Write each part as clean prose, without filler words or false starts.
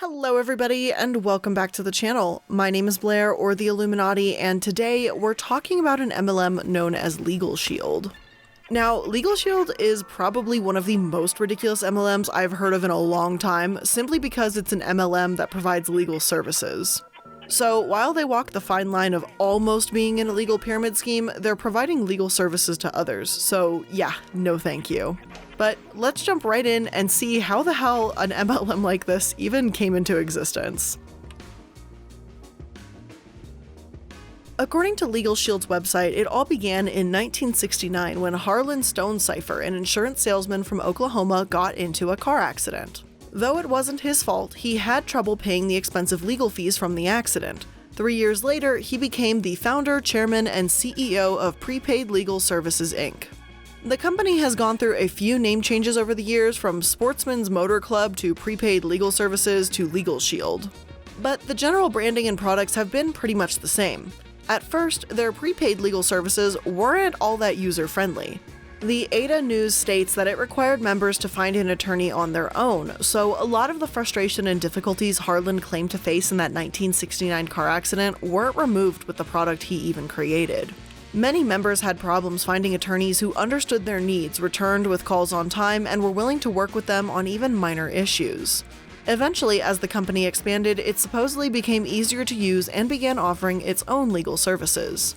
Hello everybody and welcome back to the channel. My name is Blair, or the Illuminati, and today we're talking about an MLM known as LegalShield. Now, LegalShield is probably one of the most ridiculous MLMs I've heard of in a long time, simply because it's an MLM that provides legal services. So while they walk the fine line of almost being an illegal pyramid scheme, they're providing legal services to others, so yeah, no thank you. But let's jump right in and see how the hell an MLM like this even came into existence. According to LegalShield's website, it all began in 1969 when Harlan Stonecipher, an insurance salesman from Oklahoma, got into a car accident. Though it wasn't his fault, he had trouble paying the expensive legal fees from the accident. 3 years later, he became the founder, chairman, and CEO of Prepaid Legal Services, Inc. The company has gone through a few name changes over the years, from Sportsman's Motor Club to Prepaid Legal Services to LegalShield. But the general branding and products have been pretty much the same. At first, their prepaid legal services weren't all that user-friendly. The Ada News states that it required members to find an attorney on their own, so a lot of the frustration and difficulties Harlan claimed to face in that 1969 car accident weren't removed with the product he even created. Many members had problems finding attorneys who understood their needs, returned with calls on time, and were willing to work with them on even minor issues. Eventually, as the company expanded, it supposedly became easier to use and began offering its own legal services.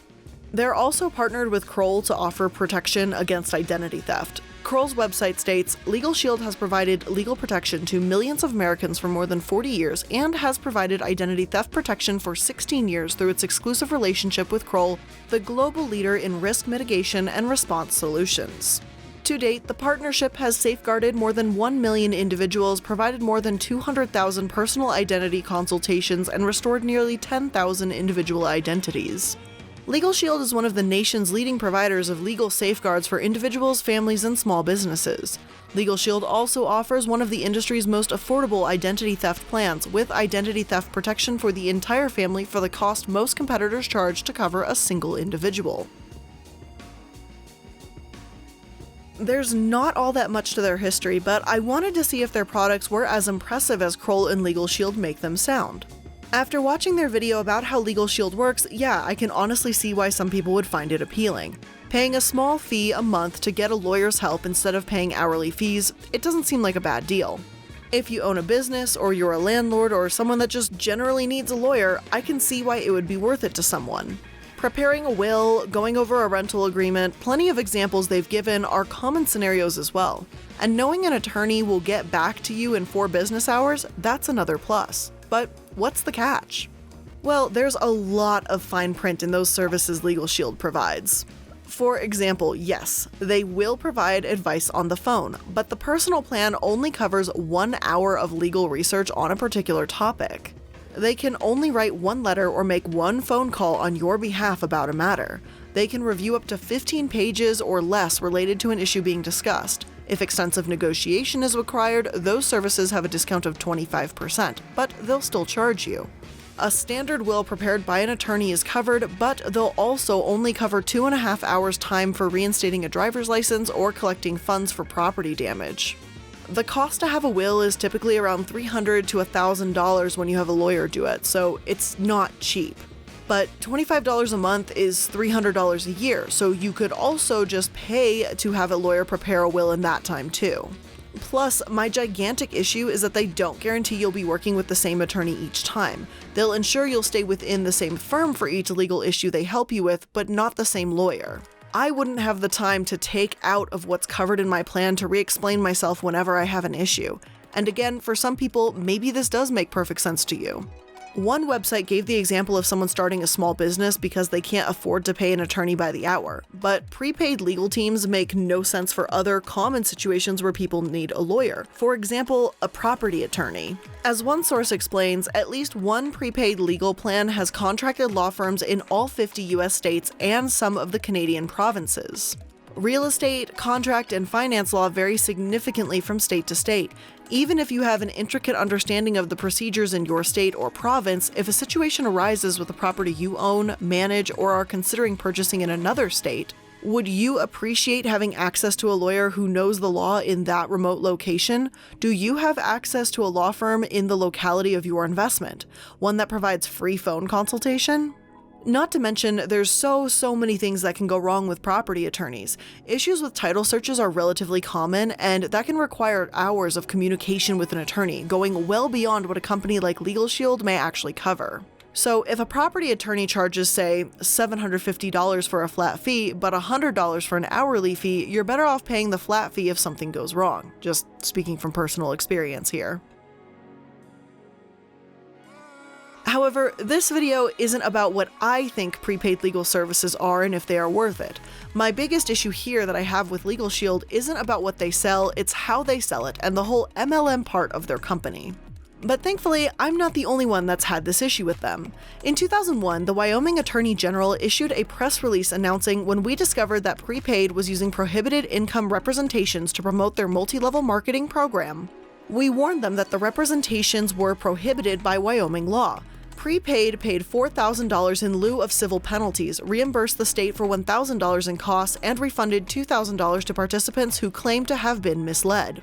They're also partnered with Kroll to offer protection against identity theft. Kroll's website states, LegalShield has provided legal protection to millions of Americans for more than 40 years and has provided identity theft protection for 16 years through its exclusive relationship with Kroll, the global leader in risk mitigation and response solutions. To date, the partnership has safeguarded more than 1 million individuals, provided more than 200,000 personal identity consultations, and restored nearly 10,000 individual identities. LegalShield is one of the nation's leading providers of legal safeguards for individuals, families, and small businesses. LegalShield also offers one of the industry's most affordable identity theft plans, with identity theft protection for the entire family for the cost most competitors charge to cover a single individual. There's not all that much to their history, but I wanted to see if their products were as impressive as Kroll and LegalShield make them sound. After watching their video about how LegalShield works, yeah, I can honestly see why some people would find it appealing. Paying a small fee a month to get a lawyer's help instead of paying hourly fees, it doesn't seem like a bad deal. If you own a business, or you're a landlord, or someone that just generally needs a lawyer, I can see why it would be worth it to someone. Preparing a will, going over a rental agreement, plenty of examples they've given are common scenarios as well. And knowing an attorney will get back to you in 4 business hours, that's another plus. But what's the catch? Well, there's a lot of fine print in those services LegalShield provides. For example, yes, they will provide advice on the phone, but the personal plan only covers 1 hour of legal research on a particular topic. They can only write 1 letter or make 1 phone call on your behalf about a matter. They can review up to 15 pages or less related to an issue being discussed. If extensive negotiation is required, those services have a discount of 25%, but they'll still charge you. A standard will prepared by an attorney is covered, but they'll also only cover 2.5 hours time for reinstating a driver's license or collecting funds for property damage. The cost to have a will is typically around $300 to $1,000 when you have a lawyer do it, so it's not cheap. But $25 a month is $300 a year, so you could also just pay to have a lawyer prepare a will in that time too. Plus, my gigantic issue is that they don't guarantee you'll be working with the same attorney each time. They'll ensure you'll stay within the same firm for each legal issue they help you with, but not the same lawyer. I wouldn't have the time to take out of what's covered in my plan to re-explain myself whenever I have an issue. And again, for some people, maybe this does make perfect sense to you. One website gave the example of someone starting a small business because they can't afford to pay an attorney by the hour, but prepaid legal teams make no sense for other common situations where people need a lawyer. For example, a property attorney. As one source explains, at least one prepaid legal plan has contracted law firms in all 50 US states and some of the Canadian provinces. Real estate, contract, and finance law vary significantly from state to state. Even if you have an intricate understanding of the procedures in your state or province, if a situation arises with a property you own, manage, or are considering purchasing in another state, Would you appreciate having access to a lawyer who knows the law in that remote location? Do you have access to a law firm in the locality of your investment, one that provides free phone consultation? Not to mention, there's so many things that can go wrong with property attorneys. Issues with title searches are relatively common, and that can require hours of communication with an attorney, going well beyond what a company like LegalShield may actually cover. So if a property attorney charges, say, $750 for a flat fee, but $100 for an hourly fee, you're better off paying the flat fee if something goes wrong. Just speaking from personal experience here. However, this video isn't about what I think prepaid legal services are and if they are worth it. My biggest issue here that I have with LegalShield isn't about what they sell, it's how they sell it and the whole MLM part of their company. But thankfully, I'm not the only one that's had this issue with them. In 2001, the Wyoming Attorney General issued a press release announcing when we discovered that Prepaid was using prohibited income representations to promote their multi-level marketing program. We warned them that the representations were prohibited by Wyoming law. Prepaid paid $4,000 in lieu of civil penalties, reimbursed the state for $1,000 in costs, and refunded $2,000 to participants who claimed to have been misled.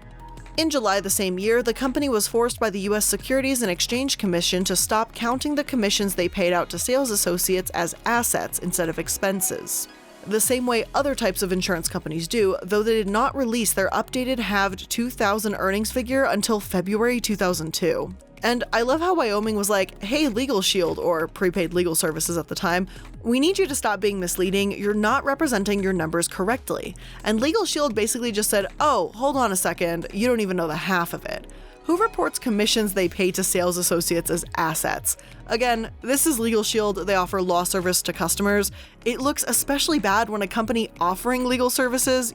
In July the same year, the company was forced by the U.S. Securities and Exchange Commission to stop counting the commissions they paid out to sales associates as assets instead of expenses. The same way other types of insurance companies do, though they did not release their updated halved 2000 earnings figure until February 2002. And I love how Wyoming was like, hey, LegalShield, or Prepaid Legal Services at the time, we need you to stop being misleading, you're not representing your numbers correctly. And LegalShield basically just said, oh, hold on a second, you don't even know the half of it. Who reports commissions they pay to sales associates as assets? Again, this is LegalShield, they offer law service to customers. It looks especially bad when a company offering legal services,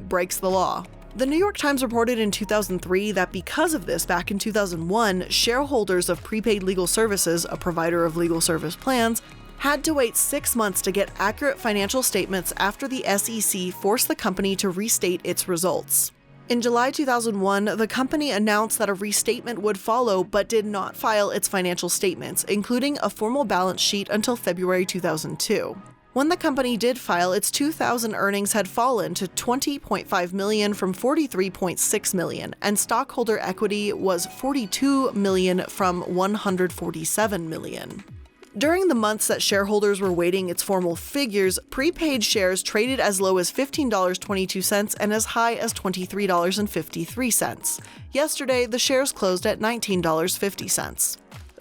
breaks the law. The New York Times reported in 2003 that because of this, back in 2001, shareholders of Prepaid Legal Services, a provider of legal service plans, had to wait 6 months to get accurate financial statements after the SEC forced the company to restate its results. In July 2001, the company announced that a restatement would follow but did not file its financial statements, including a formal balance sheet, until February 2002. When the company did file, its 2000 earnings had fallen to $20.5 million from $43.6 million, and stockholder equity was $42 million from $147 million. During the months that shareholders were waiting its formal figures, Prepaid shares traded as low as $15.22 and as high as $23.53. Yesterday, the shares closed at $19.50.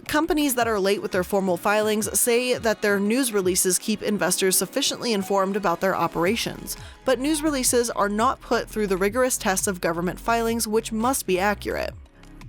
Companies that are late with their formal filings say that their news releases keep investors sufficiently informed about their operations, but news releases are not put through the rigorous tests of government filings, which must be accurate.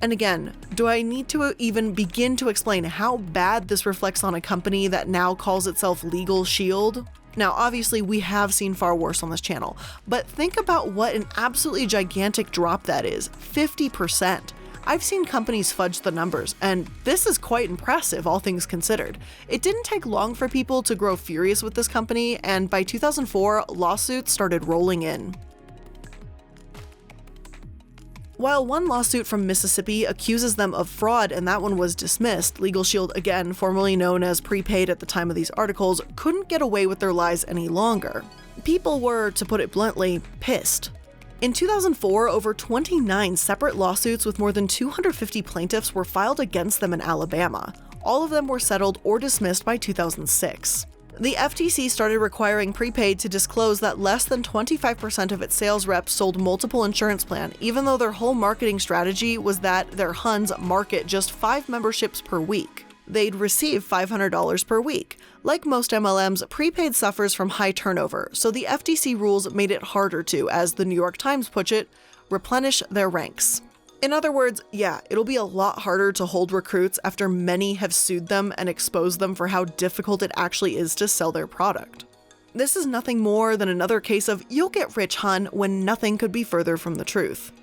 And again, do I need to even begin to explain how bad this reflects on a company that now calls itself LegalShield? Now, obviously, we have seen far worse on this channel, but think about what an absolutely gigantic drop that is, 50%. I've seen companies fudge the numbers, and this is quite impressive, all things considered. It didn't take long for people to grow furious with this company, and by 2004, lawsuits started rolling in. While one lawsuit from Mississippi accuses them of fraud and that one was dismissed, LegalShield, again formerly known as Prepaid at the time of these articles, couldn't get away with their lies any longer. People were, to put it bluntly, pissed. In 2004, over 29 separate lawsuits with more than 250 plaintiffs were filed against them in Alabama. All of them were settled or dismissed by 2006. The FTC started requiring Prepaid to disclose that less than 25% of its sales reps sold multiple insurance plans, even though their whole marketing strategy was that their Huns market just 5 memberships per week. They'd receive $500 per week. Like most MLMs, Prepaid suffers from high turnover, so the FTC rules made it harder to, as the New York Times puts it, replenish their ranks. In other words, yeah, it'll be a lot harder to hold recruits after many have sued them and exposed them for how difficult it actually is to sell their product. This is nothing more than another case of you'll get rich, hun, when nothing could be further from the truth.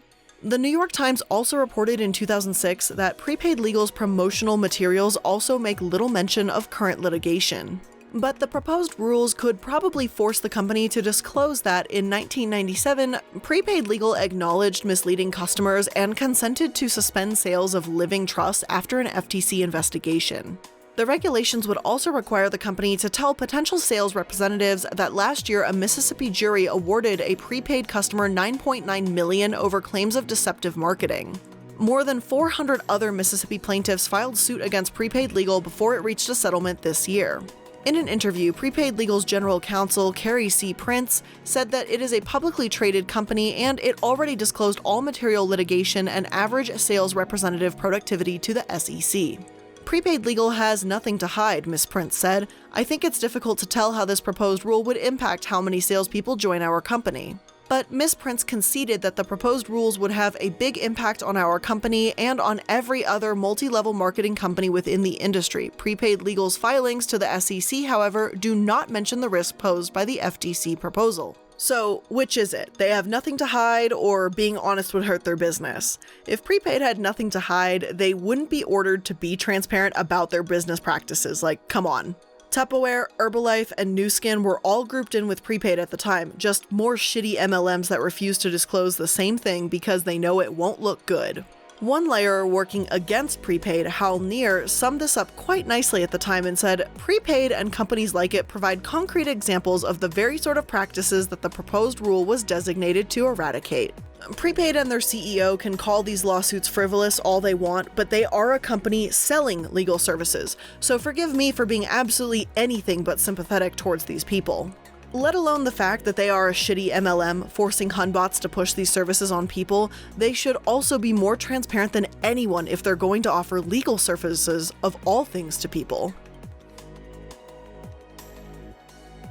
The New York Times also reported in 2006 that Prepaid Legal's promotional materials also make little mention of current litigation. But the proposed rules could probably force the company to disclose that in 1997, Prepaid Legal acknowledged misleading customers and consented to suspend sales of living trusts after an FTC investigation. The regulations would also require the company to tell potential sales representatives that last year a Mississippi jury awarded a prepaid customer $9.9 million over claims of deceptive marketing. More than 400 other Mississippi plaintiffs filed suit against Prepaid Legal before it reached a settlement this year. In an interview, Prepaid Legal's general counsel, Carrie C. Prince, said that it is a publicly traded company and it already disclosed all material litigation and average sales representative productivity to the SEC. Prepaid Legal has nothing to hide, Ms. Prince said. I think it's difficult to tell how this proposed rule would impact how many salespeople join our company. But Ms. Prince conceded that the proposed rules would have a big impact on our company and on every other multi-level marketing company within the industry. Prepaid Legal's filings to the SEC, however, do not mention the risk posed by the FTC proposal. So, which is it? They have nothing to hide, or being honest would hurt their business? If Prepaid had nothing to hide, they wouldn't be ordered to be transparent about their business practices. Like, come on. Tupperware, Herbalife, and Nu Skin were all grouped in with Prepaid at the time, just more shitty MLMs that refuse to disclose the same thing because they know it won't look good. One layer working against Prepaid, Hal Neer, summed this up quite nicely at the time and said, Prepaid and companies like it provide concrete examples of the very sort of practices that the proposed rule was designated to eradicate. Prepaid and their CEO can call these lawsuits frivolous all they want, but they are a company selling legal services, so forgive me for being absolutely anything but sympathetic towards these people. Let alone the fact that they are a shitty MLM forcing Hunbots to push these services on people, they should also be more transparent than anyone if they're going to offer legal services of all things to people.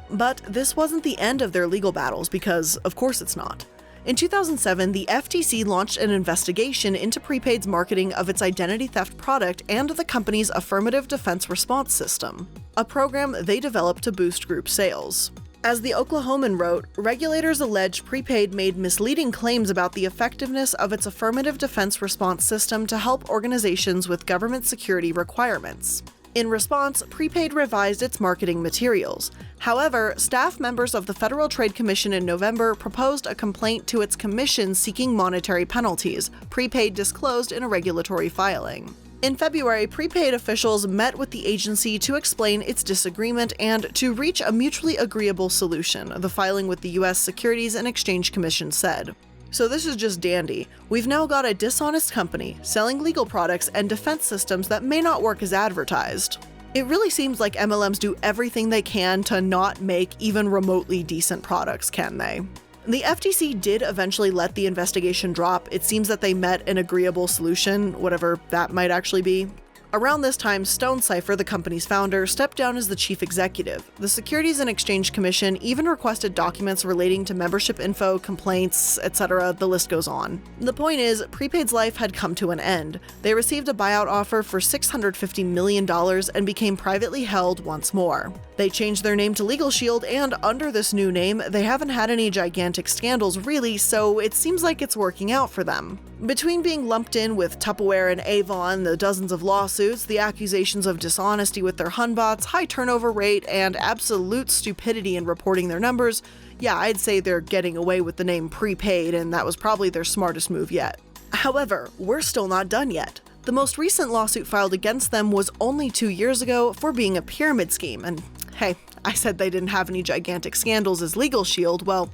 But this wasn't the end of their legal battles, because of course it's not. In 2007, the FTC launched an investigation into Prepaid's marketing of its identity theft product and the company's Affirmative Defense Response System, a program they developed to boost group sales. As the Oklahoman wrote, regulators allege Prepaid made misleading claims about the effectiveness of its Affirmative Defense Response System to help organizations with government security requirements. In response, Prepaid revised its marketing materials. However, staff members of the Federal Trade Commission in November proposed a complaint to its commission seeking monetary penalties, Prepaid disclosed in a regulatory filing. In February, Prepaid officials met with the agency to explain its disagreement and to reach a mutually agreeable solution, the filing with the U.S. Securities and Exchange Commission said. So this is just dandy. We've now got a dishonest company selling legal products and defense systems that may not work as advertised. It really seems like MLMs do everything they can to not make even remotely decent products, can they? The FTC did eventually let the investigation drop. It seems that they met an agreeable solution, whatever that might actually be. Around this time, Stone Cipher, the company's founder, stepped down as the chief executive. The Securities and Exchange Commission even requested documents relating to membership info, complaints, etc. The list goes on. The point is, Prepaid's life had come to an end. They received a buyout offer for $650 million and became privately held once more. They changed their name to LegalShield, and under this new name, they haven't had any gigantic scandals really, so it seems like it's working out for them. Between being lumped in with Tupperware and Avon, the dozens of lawsuits, the accusations of dishonesty with their Hunbots, high turnover rate, and absolute stupidity in reporting their numbers, yeah, I'd say they're getting away with the name Prepaid, and that was probably their smartest move yet. However, we're still not done yet. The most recent lawsuit filed against them was only 2 years ago for being a pyramid scheme, and hey, I said they didn't have any gigantic scandals as LegalShield, well,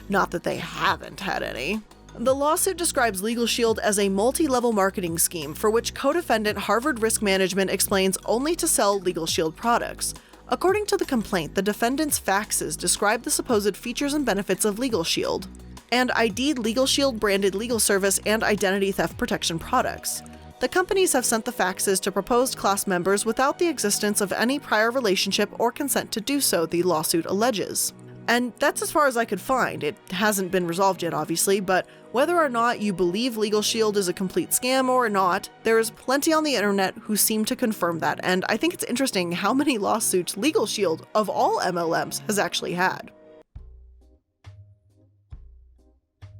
not that they haven't had any. The lawsuit describes LegalShield as a multi-level marketing scheme for which co-defendant Harvard Risk Management explains only to sell LegalShield products. According to the complaint, the defendant's faxes describe the supposed features and benefits of LegalShield, and ID'd LegalShield branded legal service and identity theft protection products. The companies have sent the faxes to proposed class members without the existence of any prior relationship or consent to do so, the lawsuit alleges. And that's as far as I could find. It hasn't been resolved yet, obviously, but whether or not you believe LegalShield is a complete scam or not, there is plenty on the internet who seem to confirm that, and I think it's interesting how many lawsuits LegalShield, of all MLMs, has actually had.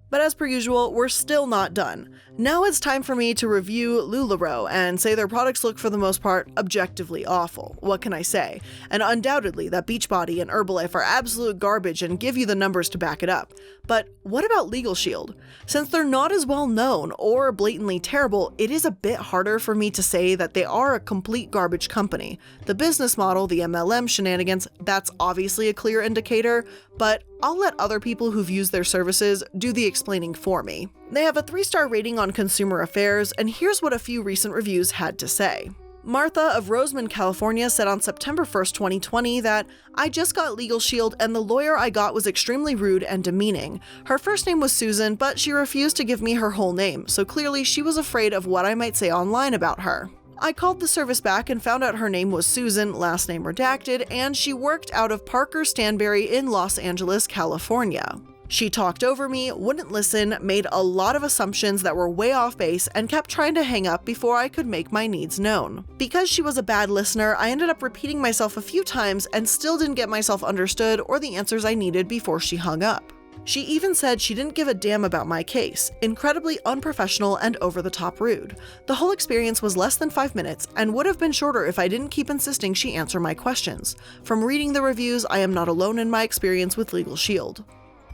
But as per usual, we're still not done. Now it's time for me to review LuLaRoe and say their products look for the most part objectively awful. What can I say? And undoubtedly that Beachbody and Herbalife are absolute garbage and give you the numbers to back it up. But what about LegalShield? Since they're not as well known or blatantly terrible, it is a bit harder for me to say that they are a complete garbage company. The business model, the MLM shenanigans, that's obviously a clear indicator, but I'll let other people who've used their services do the explaining for me. They have a 3-star rating on Consumer Affairs, and here's what a few recent reviews had to say. Martha of Roseman, California said on September 1st, 2020 that, "I just got LegalShield and the lawyer I got was extremely rude and demeaning. Her first name was Susan, but she refused to give me her whole name, so clearly she was afraid of what I might say online about her. I called the service back and found out her name was Susan, last name redacted, and she worked out of Parker Stanberry in Los Angeles, California. She talked over me, wouldn't listen, made a lot of assumptions that were way off base, and kept trying to hang up before I could make my needs known. Because she was a bad listener, I ended up repeating myself a few times and still didn't get myself understood or the answers I needed before she hung up. She even said she didn't give a damn about my case, incredibly unprofessional and over-the-top rude. The whole experience was less than 5 minutes and would have been shorter if I didn't keep insisting she answer my questions. From reading the reviews, I am not alone in my experience with LegalShield."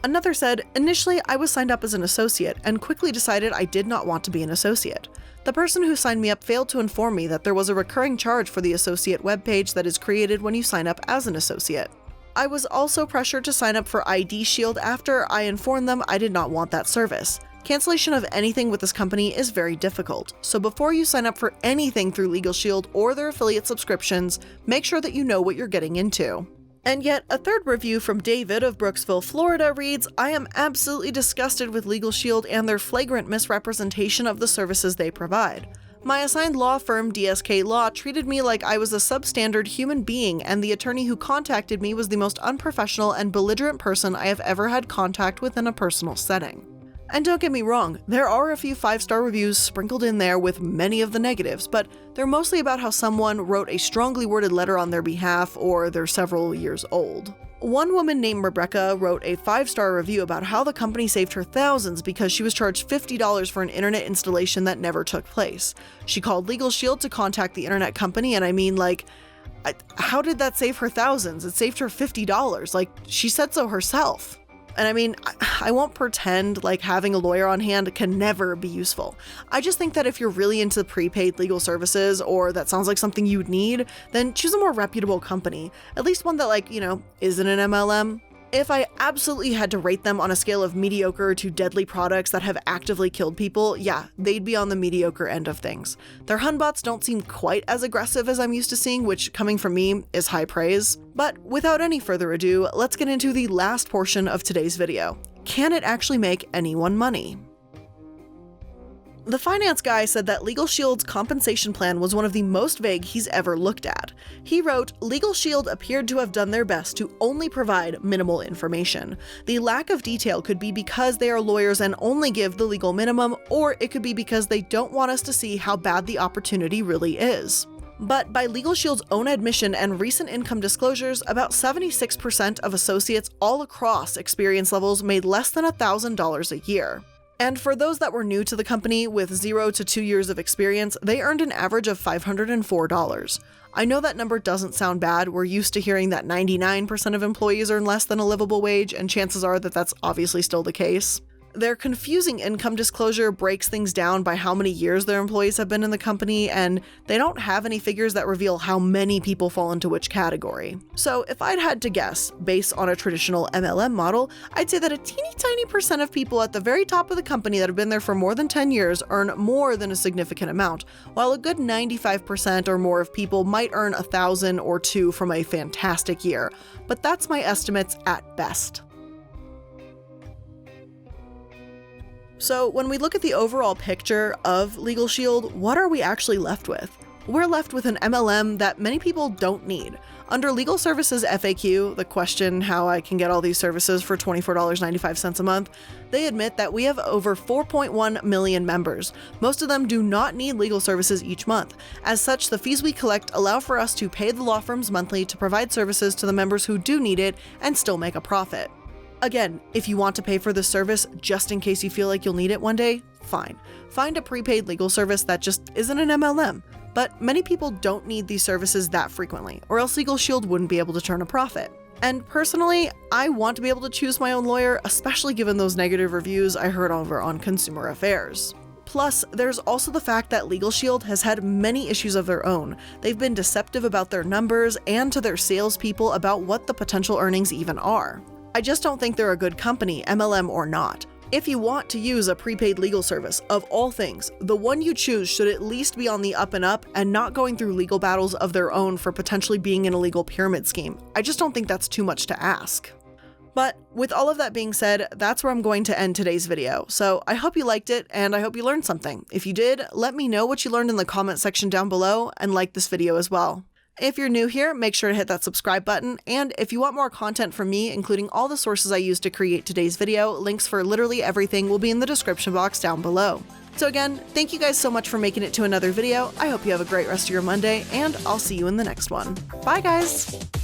Another said, "Initially, I was signed up as an associate and quickly decided I did not want to be an associate. The person who signed me up failed to inform me that there was a recurring charge for the associate webpage that is created when you sign up as an associate. I was also pressured to sign up for ID Shield after I informed them I did not want that service. Cancellation of anything with this company is very difficult, so before you sign up for anything through LegalShield or their affiliate subscriptions, make sure that you know what you're getting into." And yet, a third review from David of Brooksville, Florida reads, "I am absolutely disgusted with LegalShield and their flagrant misrepresentation of the services they provide. My assigned law firm, DSK Law, treated me like I was a substandard human being, and the attorney who contacted me was the most unprofessional and belligerent person I have ever had contact with in a personal setting." And don't get me wrong, there are a few 5-star reviews sprinkled in there with many of the negatives, but they're mostly about how someone wrote a strongly worded letter on their behalf or they're several years old. One woman named Rebecca wrote a 5-star review about how the company saved her thousands because she was charged $50 for an internet installation that never took place. She called LegalShield to contact the internet company, and I mean, like, how did that save her thousands? It saved her $50. Like, she said so herself. And I mean, I won't pretend like having a lawyer on hand can never be useful. I just think that if you're really into prepaid legal services, or that sounds like something you'd need, then choose a more reputable company. At least one that, like, isn't an MLM. If I absolutely had to rate them on a scale of mediocre to deadly products that have actively killed people, yeah, they'd be on the mediocre end of things. Their Hunbots don't seem quite as aggressive as I'm used to seeing, which, coming from me, is high praise. But without any further ado, let's get into the last portion of today's video. Can it actually make anyone money? The finance guy said that LegalShield's compensation plan was one of the most vague he's ever looked at. He wrote, "LegalShield appeared to have done their best to only provide minimal information. The lack of detail could be because they are lawyers and only give the legal minimum, or it could be because they don't want us to see how bad the opportunity really is." But by LegalShield's own admission and recent income disclosures, about 76% of associates all across experience levels made less than $1,000 a year. And for those that were new to the company with 0 to 2 years of experience, they earned an average of $504. I know that number doesn't sound bad. We're used to hearing that 99% of employees earn less than a livable wage, and chances are that that's obviously still the case. Their confusing income disclosure breaks things down by how many years their employees have been in the company, and they don't have any figures that reveal how many people fall into which category. So if I'd had to guess, based on a traditional MLM model, I'd say that a teeny tiny percent of people at the very top of the company that have been there for more than 10 years earn more than a significant amount, while a good 95% or more of people might earn $1,000 or $2,000 from a fantastic year. But that's my estimates at best. So when we look at the overall picture of LegalShield, what are we actually left with? We're left with an MLM that many people don't need. Under Legal Services FAQ, the question how I can get all these services for $24.95 a month, they admit that we have over 4.1 million members. Most of them do not need legal services each month. As such, the fees we collect allow for us to pay the law firms monthly to provide services to the members who do need it and still make a profit. Again, if you want to pay for this service just in case you feel like you'll need it one day, fine. Find a prepaid legal service that just isn't an MLM. But many people don't need these services that frequently, or else LegalShield wouldn't be able to turn a profit. And personally, I want to be able to choose my own lawyer, especially given those negative reviews I heard over on Consumer Affairs. Plus, there's also the fact that LegalShield has had many issues of their own. They've been deceptive about their numbers and to their salespeople about what the potential earnings even are. I just don't think they're a good company, MLM or not. If you want to use a prepaid legal service, of all things, the one you choose should at least be on the up and up and not going through legal battles of their own for potentially being an illegal pyramid scheme. I just don't think that's too much to ask. But with all of that being said, that's where I'm going to end today's video. So I hope you liked it and I hope you learned something. If you did, let me know what you learned in the comment section down below and like this video as well. If you're new here, make sure to hit that subscribe button, and if you want more content from me, including all the sources I used to create today's video, links for literally everything will be in the description box down below. So again, thank you guys so much for making it to another video. I hope you have a great rest of your Monday, and I'll see you in the next one. Bye guys!